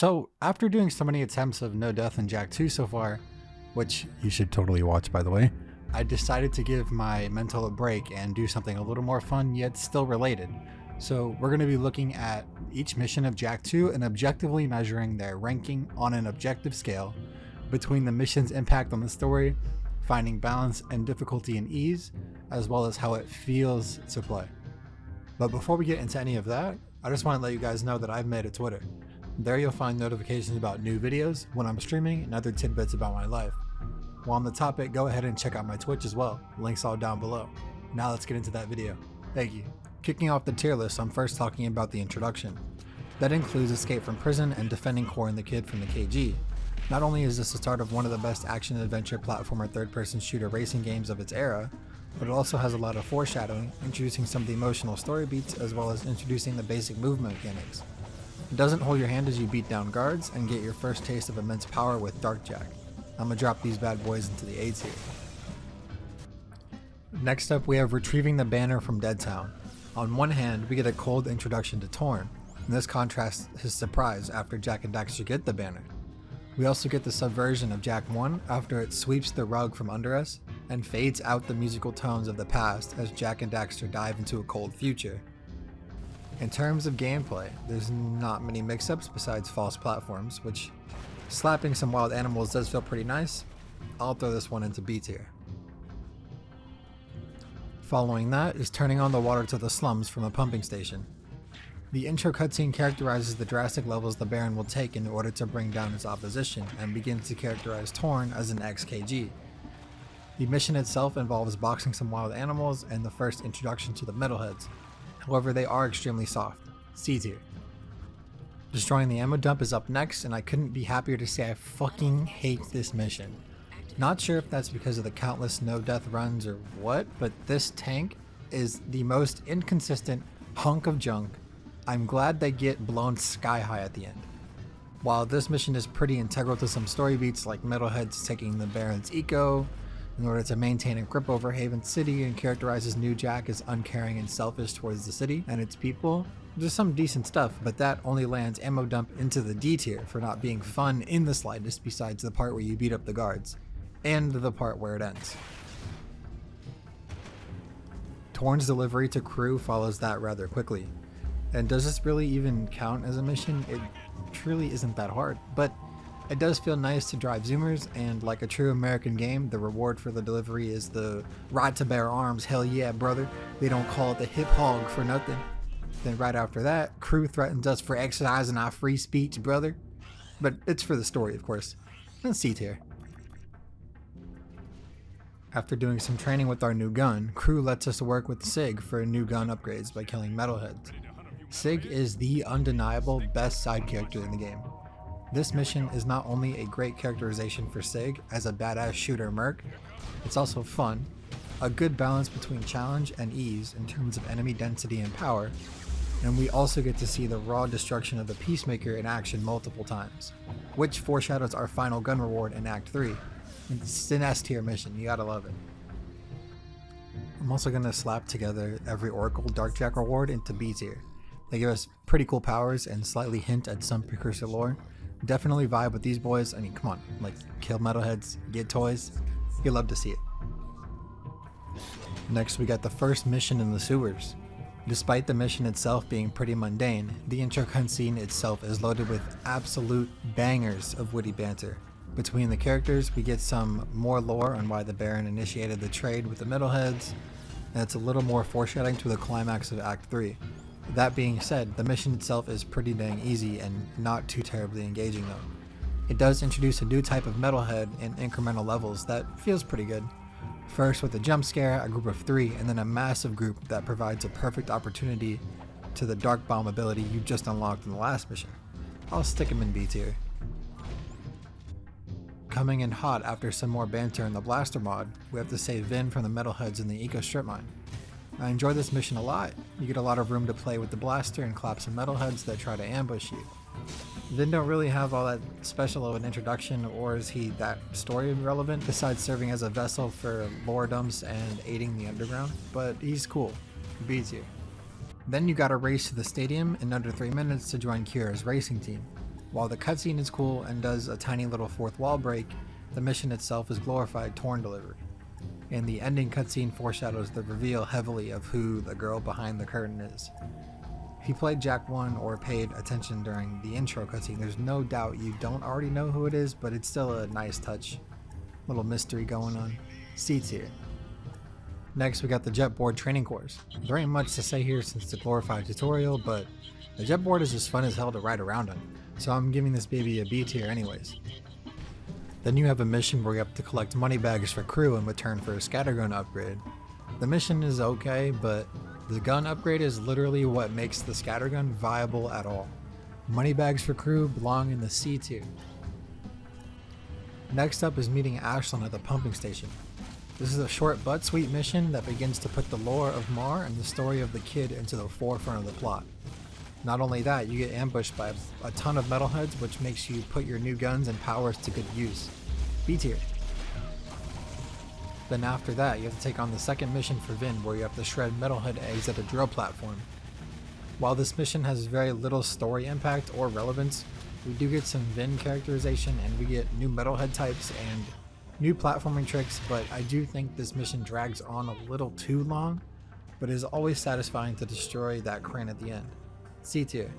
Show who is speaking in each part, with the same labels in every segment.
Speaker 1: So, after doing so many attempts of no death in Jak 2 so far, which you should totally watch by the way, I decided to give my mental a break and do something a little more fun yet still related. So, we're going to be looking at each mission of Jak 2 and objectively measuring their ranking on an objective scale between the mission's impact on the story, finding balance and difficulty and ease, as well as how it feels to play. But before we get into any of that, I just want to let you guys know that I've made a Twitter. There you'll find notifications about new videos, when I'm streaming, and other tidbits about my life. While on the topic, go ahead and check out my Twitch as well. Links all down below. Now let's get into that video. Thank you. Kicking off the tier list, I'm first talking about the introduction. That includes escape from prison and defending Core and the kid from the KG. Not only is this the start of one of the best action-adventure platformer third-person shooter racing games of its era, but it also has a lot of foreshadowing, introducing some of the emotional story beats as well as introducing the basic movement mechanics. It doesn't hold your hand as you beat down guards and get your first taste of immense power with Dark Jak. I'm gonna drop these bad boys into the A tier. Next up, we have retrieving the banner from Deadtown. On one hand, we get a cold introduction to Torn, and this contrasts his surprise after Jak and Daxter get the banner. We also get the subversion of Jak 1 after it sweeps the rug from under us and fades out the musical tones of the past as Jak and Daxter dive into a cold future. In terms of gameplay, there's not many mix-ups besides false platforms, which slapping some wild animals does feel pretty nice. I'll throw this one into B tier. Following that is turning on the water to the slums from a pumping station. The intro cutscene characterizes the drastic levels the Baron will take in order to bring down his opposition and begins to characterize Torn as an ex-KG. The mission itself involves boxing some wild animals and the first introduction to the metalheads. However, they are extremely soft. C tier. Destroying the ammo dump is up next, and I couldn't be happier to say I fucking hate this mission. Not sure if that's because of the countless no-death runs or what, but this tank is the most inconsistent hunk of junk. I'm glad they get blown sky high at the end. While this mission is pretty integral to some story beats like metalheads taking the Baron's eco in order to maintain a grip over Haven City and characterizes New Jak as uncaring and selfish towards the city and its people, there's some decent stuff, but that only lands ammo dump into the D tier for not being fun in the slightest besides the part where you beat up the guards, and the part where it ends. Torn's delivery to crew follows that rather quickly. And does this really even count as a mission? It truly isn't that hard, but it does feel nice to drive zoomers, and like a true American game, the reward for the delivery is the right to bear arms, hell yeah brother, they don't call it the hip hog for nothing. Then right after that, crew threatens us for exercising our free speech, brother. But it's for the story, of course. And C tier. After doing some training with our new gun, crew lets us work with Sig for new gun upgrades by killing metalheads. Sig is the undeniable best side character in the game. This mission is not only a great characterization for Sig as a badass shooter merc, it's also fun, a good balance between challenge and ease in terms of enemy density and power, and we also get to see the raw destruction of the Peacemaker in action multiple times, which foreshadows our final gun reward in Act 3. It's an S tier mission, you gotta love it. I'm also gonna slap together every Oracle Dark Jak reward into B tier. They give us pretty cool powers and slightly hint at some Precursor lore. Definitely vibe with these boys. I mean, come on, like kill metalheads, get toys, you'll love to see it. Next we got the first mission in the sewers. Despite the mission itself being pretty mundane, the intro cutscene itself is loaded with absolute bangers of witty banter. Between the characters, we get some more lore on why the Baron initiated the trade with the metalheads, and it's a little more foreshadowing to the climax of Act 3. That being said, the mission itself is pretty dang easy and not too terribly engaging though. It does introduce a new type of metalhead in incremental levels that feels pretty good. First with a jump scare, a group of 3, and then a massive group that provides a perfect opportunity to the dark bomb ability you just unlocked in the last mission. I'll stick him in B tier. Coming in hot after some more banter in the blaster mod, we have to save Vin from the metalheads in the eco strip mine. I enjoy this mission a lot. You get a lot of room to play with the blaster and clap some metalheads that try to ambush you. Vin don't really have all that special of an introduction, or is he that story relevant besides serving as a vessel for lore dumps and aiding the underground, but he's cool. B tier. Then you gotta race to the stadium in under 3 minutes to join Kira's racing team. While the cutscene is cool and does a tiny little fourth wall break, the mission itself is glorified torn delivery. And the ending cutscene foreshadows the reveal heavily of who the girl behind the curtain is. If you played Jak 1 or paid attention during the intro cutscene, there's no doubt you don't already know who it is, but it's still a nice touch. Little mystery going on. C tier. Next, we got the Jetboard training course. There ain't much to say here since it's a glorified tutorial, but the Jetboard is just fun as hell to ride around on, so I'm giving this baby a B tier anyways. Then you have a mission where you have to collect money bags for crew in return for a scattergun upgrade. The mission is okay, but the gun upgrade is literally what makes the scattergun viable at all. Money bags for crew belong in the C tier. Next up is meeting Ashlyn at the pumping station. This is a short but sweet mission that begins to put the lore of Mar and the story of the kid into the forefront of the plot. Not only that, you get ambushed by a ton of metalheads, which makes you put your new guns and powers to good use. B tier. Then after that, you have to take on the second mission for Vin, where you have to shred metalhead eggs at a drill platform. While this mission has very little story impact or relevance, we do get some Vin characterization and we get new metalhead types and new platforming tricks, but I do think this mission drags on a little too long, but it is always satisfying to destroy that crane at the end. C tier.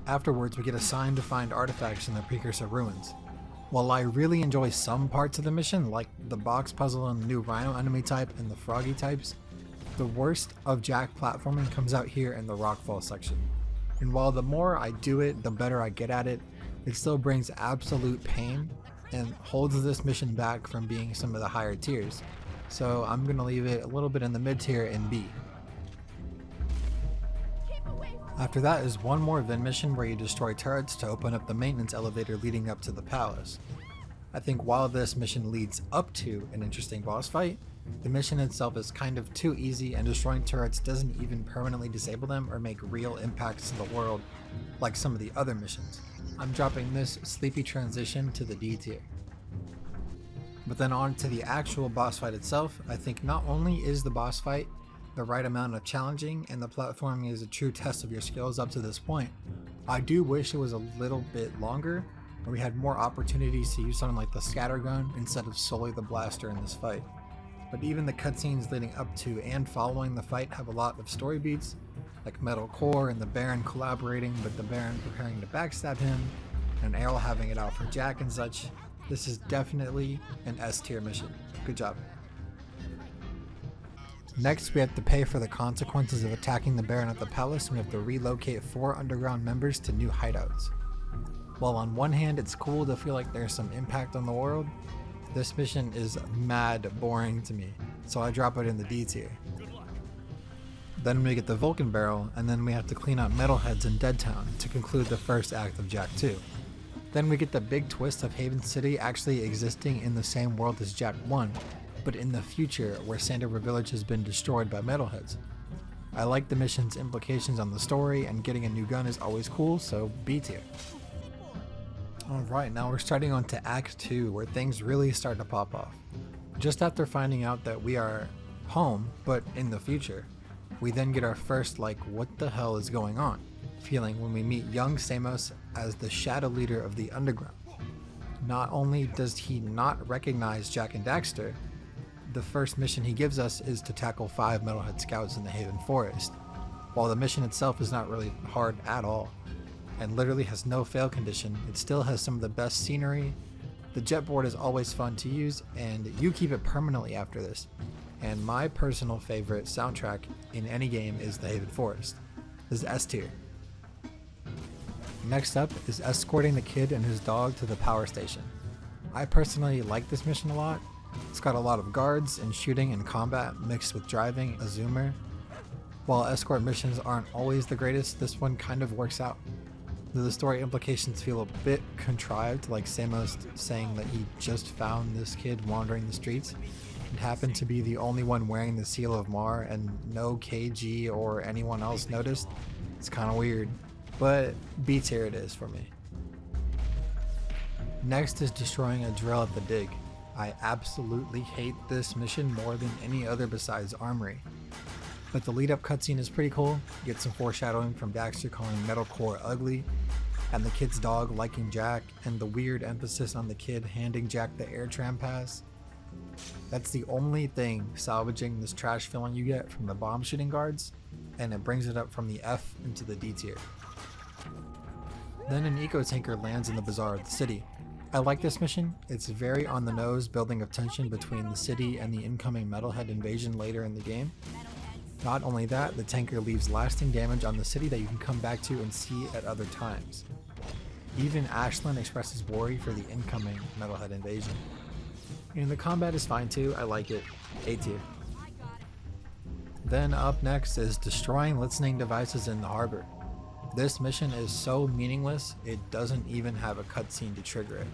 Speaker 1: Afterwards, we get assigned to find artifacts in the Precursor ruins. While I really enjoy some parts of the mission, like the box puzzle and the new rhino enemy type and the froggy types, the worst of Jak platforming comes out here in the rockfall section. And while the more I do it, the better I get at it, it still brings absolute pain and holds this mission back from being some of the higher tiers. So I'm gonna leave it a little bit in the mid tier in B. After that is one more Vin mission where you destroy turrets to open up the maintenance elevator leading up to the palace. I think while this mission leads up to an interesting boss fight, the mission itself is kind of too easy and destroying turrets doesn't even permanently disable them or make real impacts to the world like some of the other missions. I'm dropping this sleepy transition to the D tier. But then on to the actual boss fight itself. I think not only is the boss fight the right amount of challenging and the platforming is a true test of your skills up to this point, I do wish it was a little bit longer, or we had more opportunities to use something like the scattergun instead of solely the blaster in this fight. But even the cutscenes leading up to and following the fight have a lot of story beats, like Metal Core and the Baron collaborating with the Baron preparing to backstab him, and Errol having it out for Jak and such. This is definitely an S tier mission. Good job. Next, we have to pay for the consequences of attacking the Baron at the palace, and we have to relocate 4 underground members to new hideouts. While on one hand it's cool to feel like there's some impact on the world, this mission is mad boring to me, so I drop it in the D tier. Then we get the Vulcan barrel, and then we have to clean up metalheads in Deadtown to conclude the first act of Jak 2. Then we get the big twist of Haven City actually existing in the same world as Jak 1, but in the future where Sandover Village has been destroyed by metalheads. I like the mission's implications on the story, and getting a new gun is always cool, so B tier. Alright, now we're starting on to Act 2, where things really start to pop off. Just after finding out that we are home, but in the future, we then get our first what the hell is going on feeling when we meet young Samos as the shadow leader of the underground. Not only does he not recognize Jak and Daxter, the first mission he gives us is to tackle 5 metalhead scouts in the Haven Forest. While the mission itself is not really hard at all, and literally has no fail condition, it still has some of the best scenery. The Jetboard is always fun to use, and you keep it permanently after this. And my personal favorite soundtrack in any game is the Haven Forest. This is S tier. Next up is escorting the kid and his dog to the power station. I personally like this mission a lot. It's got a lot of guards and shooting and combat mixed with driving a zoomer. While escort missions aren't always the greatest, this one kind of works out. The story implications feel a bit contrived, like Samos saying that he just found this kid wandering the streets and happened to be the only one wearing the seal of Mar and no KG or anyone else noticed. It's kind of weird, but B tier it is for me. Next is destroying a drill at the dig. I absolutely hate this mission more than any other besides Armory. But the lead up cutscene is pretty cool. You get some foreshadowing from Daxter calling Metal Core ugly, and the kid's dog liking Jack, and the weird emphasis on the kid handing Jack the air tram pass. That's the only thing salvaging this trash feeling you get from the bomb shooting guards, and it brings it up from the F into the D tier. Then an eco tanker lands in the bazaar of the city. I like this mission. It's very on the nose, building of tension between the city and the incoming metalhead invasion later in the game. Not only that, the tanker leaves lasting damage on the city that you can come back to and see at other times. Even Ashlyn expresses worry for the incoming metalhead invasion. And the combat is fine too, I like it. A tier. Then up next is destroying listening devices in the harbor. This mission is so meaningless, it doesn't even have a cutscene to trigger it.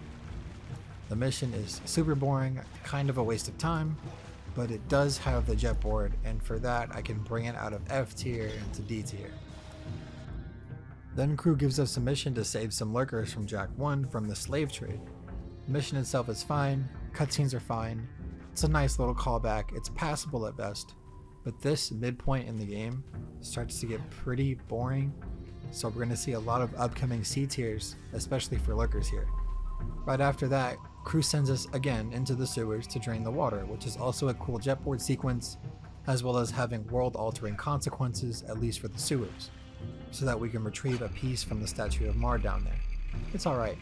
Speaker 1: The mission is super boring, kind of a waste of time, but it does have the Jetboard, and for that I can bring it out of F tier into D tier. Then crew gives us a mission to save some lurkers from Jak 1 from the slave trade. The mission itself is fine, cutscenes are fine, it's a nice little callback, it's passable at best, but this midpoint in the game starts to get pretty boring, so we're going to see a lot of upcoming C tiers, especially for lurkers here. Right after that, crew sends us again into the sewers to drain the water, which is also a cool Jetboard sequence, as well as having world-altering consequences, at least for the sewers, so that we can retrieve a piece from the statue of Mar down there. It's alright.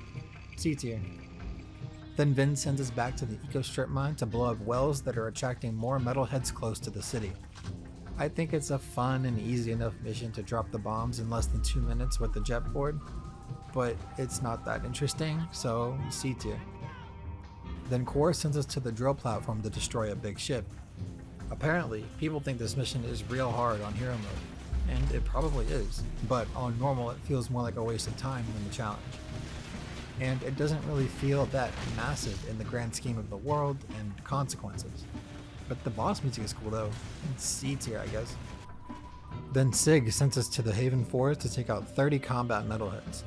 Speaker 1: C tier. Then Vin sends us back to the eco strip mine to blow up wells that are attracting more metalheads close to the city. I think it's a fun and easy enough mission to drop the bombs in less than 2 minutes with the Jetboard, but it's not that interesting, so C tier. Then Core sends us to the drill platform to destroy a big ship. Apparently, people think this mission is real hard on hero mode, and it probably is, but on normal it feels more like a waste of time than a challenge. And it doesn't really feel that massive in the grand scheme of the world and consequences. But the boss music is cool though. It's C tier, I guess. Then Sig sent us to the Haven Forest to take out 30 combat metalheads,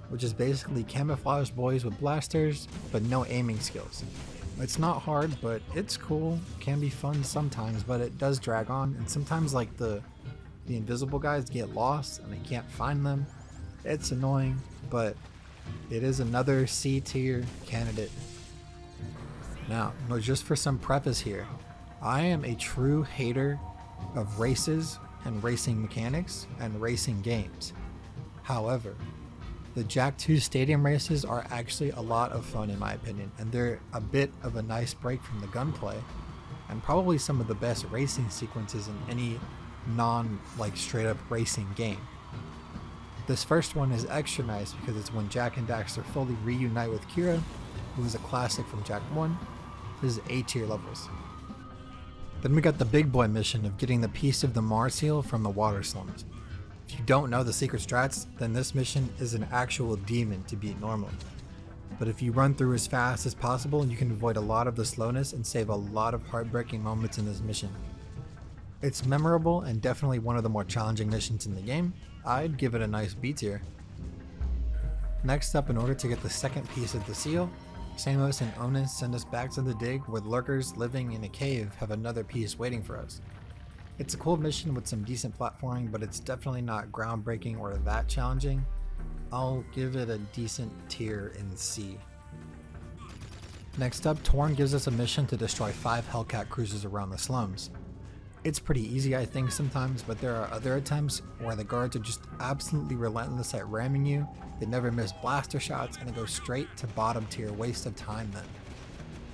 Speaker 1: which is basically camouflage boys with blasters, but no aiming skills. It's not hard, but it's cool, can be fun sometimes, but it does drag on, and sometimes like the invisible guys get lost and they can't find them. It's annoying, but it is another C tier candidate. Now, just for some preface here, I am a true hater of races and racing mechanics and racing games. However, the Jak 2 stadium races are actually a lot of fun in my opinion, and they're a bit of a nice break from the gunplay, and probably some of the best racing sequences in any straight up racing game. This first one is extra nice because it's when Jak and Daxter fully reunite with Kira, who is a classic from Jak 1. This is A tier levels. Then we got the big boy mission of getting the piece of the Mars seal from the water slums. If you don't know the secret strats, then this mission is an actual demon to beat normally. But if you run through as fast as possible, you can avoid a lot of the slowness and save a lot of heartbreaking moments in this mission. It's memorable and definitely one of the more challenging missions in the game. I'd give it a nice B tier. Next up, in order to get the second piece of the seal, Samos and Onus send us back to the dig where lurkers living in a cave have another piece waiting for us. It's a cool mission with some decent platforming, but it's definitely not groundbreaking or that challenging. I'll give it a decent tier in C. Next up, Torn gives us a mission to destroy 5 Hellcat cruisers around the slums. It's pretty easy I think sometimes, but there are other attempts where the guards are just absolutely relentless at ramming you, they never miss blaster shots, and they go straight to bottom tier waste of time then.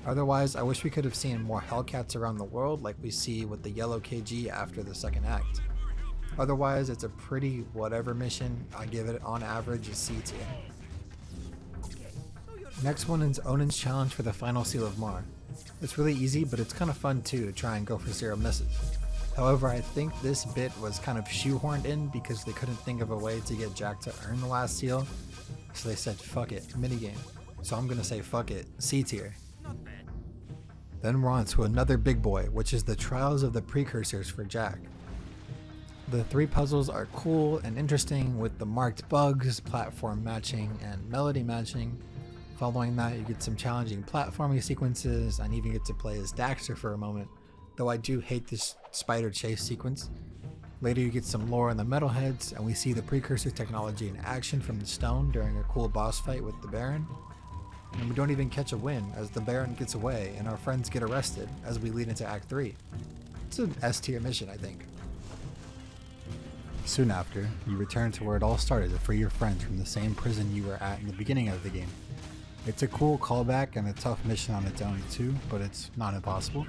Speaker 1: Otherwise, I wish we could have seen more Hellcats around the world like we see with the yellow KG after the second act. Otherwise, it's a pretty whatever mission. I give it on average a C tier. Next one is Onun's challenge for the final seal of Mar. It's really easy, but it's kind of fun too to try and go for 0 misses. However, I think this bit was kind of shoehorned in because they couldn't think of a way to get Jak to earn the last seal, so they said fuck it, minigame. So I'm gonna say fuck it, C tier. Then we're on to another big boy, which is the Trials of the Precursors for Jak. The 3 puzzles are cool and interesting with the marked bugs, platform matching, and melody matching. Following that, you get some challenging platforming sequences and even get to play as Daxter for a moment, though I do hate this spider chase sequence. Later you get some lore on the metalheads, and we see the Precursor technology in action from the stone during a cool boss fight with the Baron. And we don't even catch a win as the Baron gets away and our friends get arrested as we lead into Act 3. It's an S tier mission, I think. Soon after, you return to where it all started to free your friends from the same prison you were at in the beginning of the game. It's a cool callback and a tough mission on its own too, but it's not impossible.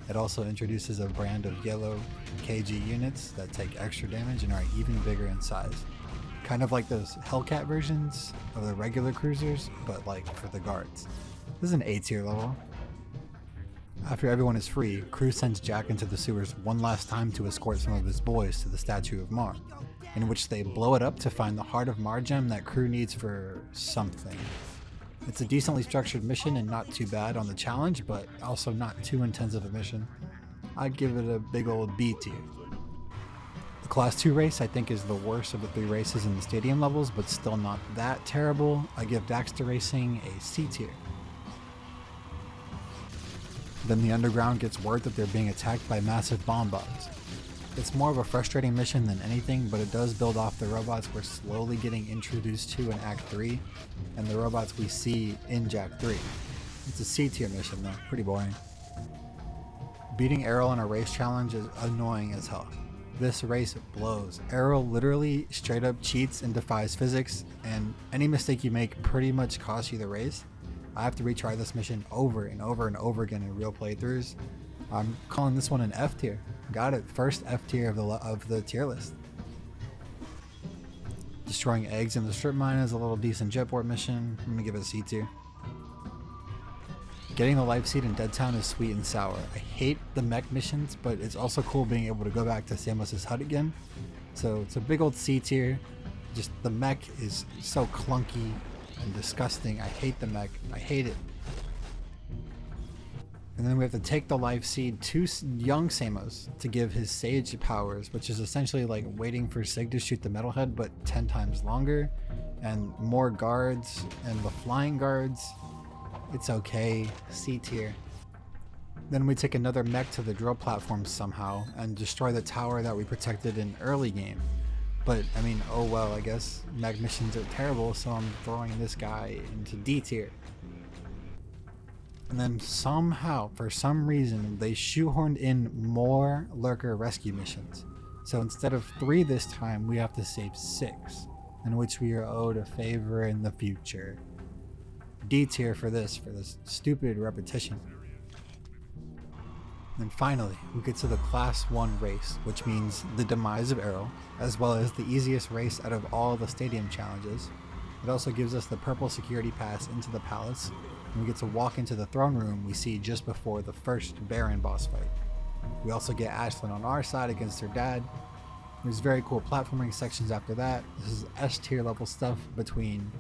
Speaker 1: It also introduces a brand of yellow KG units that take extra damage and are even bigger in size. Kind of like those Hellcat versions of the regular cruisers, but like for the guards. This is an A tier level. After everyone is free, Crew sends Jak into the sewers one last time to escort some of his boys to the statue of Mar, in which they blow it up to find the Heart of Mar gem that Crew needs for something. It's a decently structured mission and not too bad on the challenge, but also not too intensive a mission. I'd give it a big old B tier. The Class 2 race I think is the worst of the 3 races in the stadium levels, but still not that terrible. I give Daxter Racing a C tier. Then the underground gets word that they're being attacked by massive bomb bots. It's more of a frustrating mission than anything, but it does build off the robots we're slowly getting introduced to in Act 3, and the robots we see in Jak 3. It's a C tier mission though, pretty boring. Beating Errol in a race challenge is annoying as hell. This race blows. Errol literally straight up cheats and defies physics, and any mistake you make pretty much costs you the race. I have to retry this mission over and over and over again in real playthroughs. I'm calling this one an F tier. Got it, first F tier of the tier list. Destroying eggs in the strip mine is a little decent Jetboard mission. I'm gonna give it a C tier. Getting the life seed in Deadtown is sweet and sour. I hate the mech missions, but it's also cool being able to go back to Samos's hut again. So it's a big old C tier. Just the mech is so clunky and disgusting. I hate the mech. I hate it. And then we have to take the life seed to young Samos to give his sage powers, which is essentially like waiting for Sig to shoot the metalhead, but 10 times longer, and more guards, and the flying guards. It's okay, C tier. Then we take another mech to the drill platform somehow and destroy the tower that we protected in early game. But I mean, oh well, I guess mech missions are terrible, so I'm throwing this guy into D tier. And then somehow, for some reason, they shoehorned in more lurker rescue missions. So instead of 3 this time, we have to save 6, in which we are owed a favor in the future. D tier for this stupid repetition. And finally, we get to the Class 1 race, which means the demise of Errol, as well as the easiest race out of all the stadium challenges. It also gives us the purple security pass into the palace, and we get to walk into the throne room we see just before the first Baron boss fight. We also get Ashlyn on our side against her dad. There's very cool platforming sections after that. This is S tier level stuff between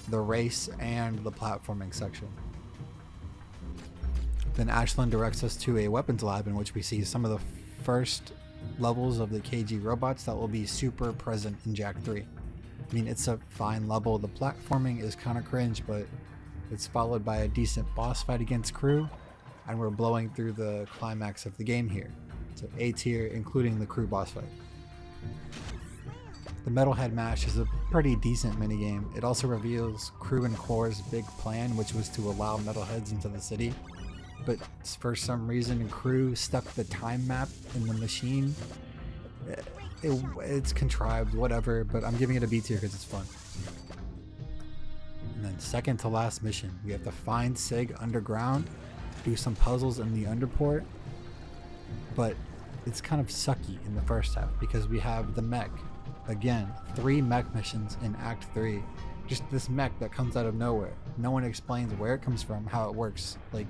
Speaker 1: the race and the platforming section. Then Ashlyn directs us to a weapons lab in which we see some of the first levels of the KG robots that will be super present in Jak 3. I mean, it's a fine level. The platforming is kind of cringe, but it's followed by a decent boss fight against Crew, and we're blowing through the climax of the game here. So A tier, including the Crew boss fight. The Metalhead Mash is a pretty decent minigame. It also reveals Crew and Core's big plan, which was to allow metalheads into the city. But for some reason, Crew stuck the time map in the machine. It's contrived, whatever, but I'm giving it a B tier because it's fun. And then second to last mission, we have to find Sig underground, do some puzzles in the underport, but it's kind of sucky in the first half because we have the mech. Again, 3 mech missions in Act 3. Just this mech that comes out of nowhere. No one explains where it comes from, how it works. Like,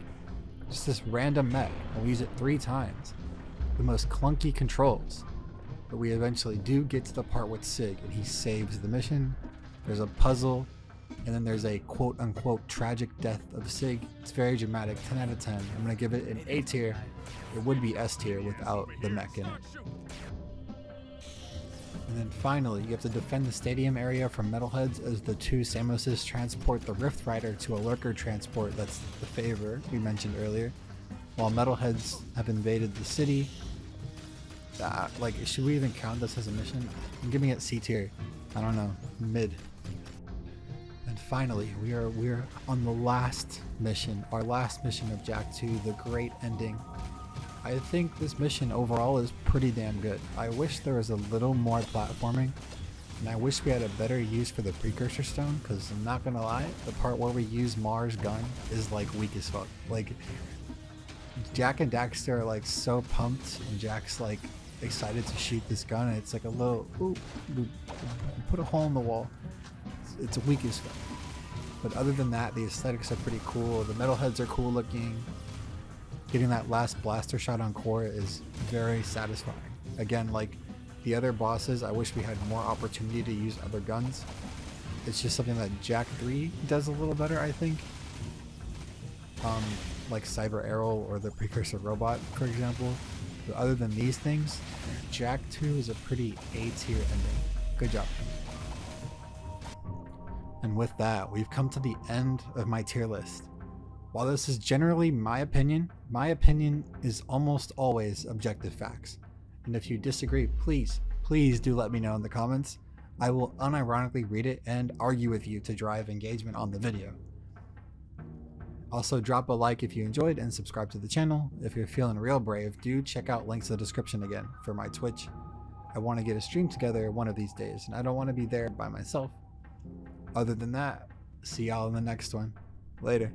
Speaker 1: just this random mech, and we use it 3 times. The most clunky controls. But we eventually do get to the part with Sig, and he saves the mission. There's a puzzle, and then there's a quote-unquote tragic death of Sig. It's very dramatic, 10 out of 10. I'm gonna give it an A tier. It would be S tier without the mech in it. And then finally, you have to defend the stadium area from metalheads as the 2 Samoses transport the Rift Rider to a lurker transport that's the favor we mentioned earlier. While metalheads have invaded the city, Like, should we even count this as a mission? I'm giving it C tier. I don't know, mid. And finally, we are on the last mission, our last mission of Jak 2, the great ending. I think this mission overall is pretty damn good. I wish there was a little more platforming, and I wish we had a better use for the Precursor stone, because I'm not gonna lie, the part where we use Mars' gun is like weak as fuck. Like, Jak and Daxter are like so pumped, and Jak's like excited to shoot this gun, and it's like a little, ooh, put a hole in the wall. It's weak as fuck. But other than that, the aesthetics are pretty cool. The metalheads are cool looking. Getting that last blaster shot on Core is very satisfying. Again, like the other bosses, I wish we had more opportunity to use other guns. It's just something that Jak 3 does a little better, I think. Like Cyber Arrow or the Precursor robot, for example. But other than these things, Jak 2 is a pretty A tier ending. Good job. And with that, we've come to the end of my tier list. While this is generally my opinion is almost always objective facts. And if you disagree, please do let me know in the comments. I will unironically read it and argue with you to drive engagement on the video. Also, drop a like if you enjoyed and subscribe to the channel. If you're feeling real brave, do check out links in the description again for my Twitch. I want to get a stream together one of these days, and I don't want to be there by myself. Other than that, see y'all in the next one. Later.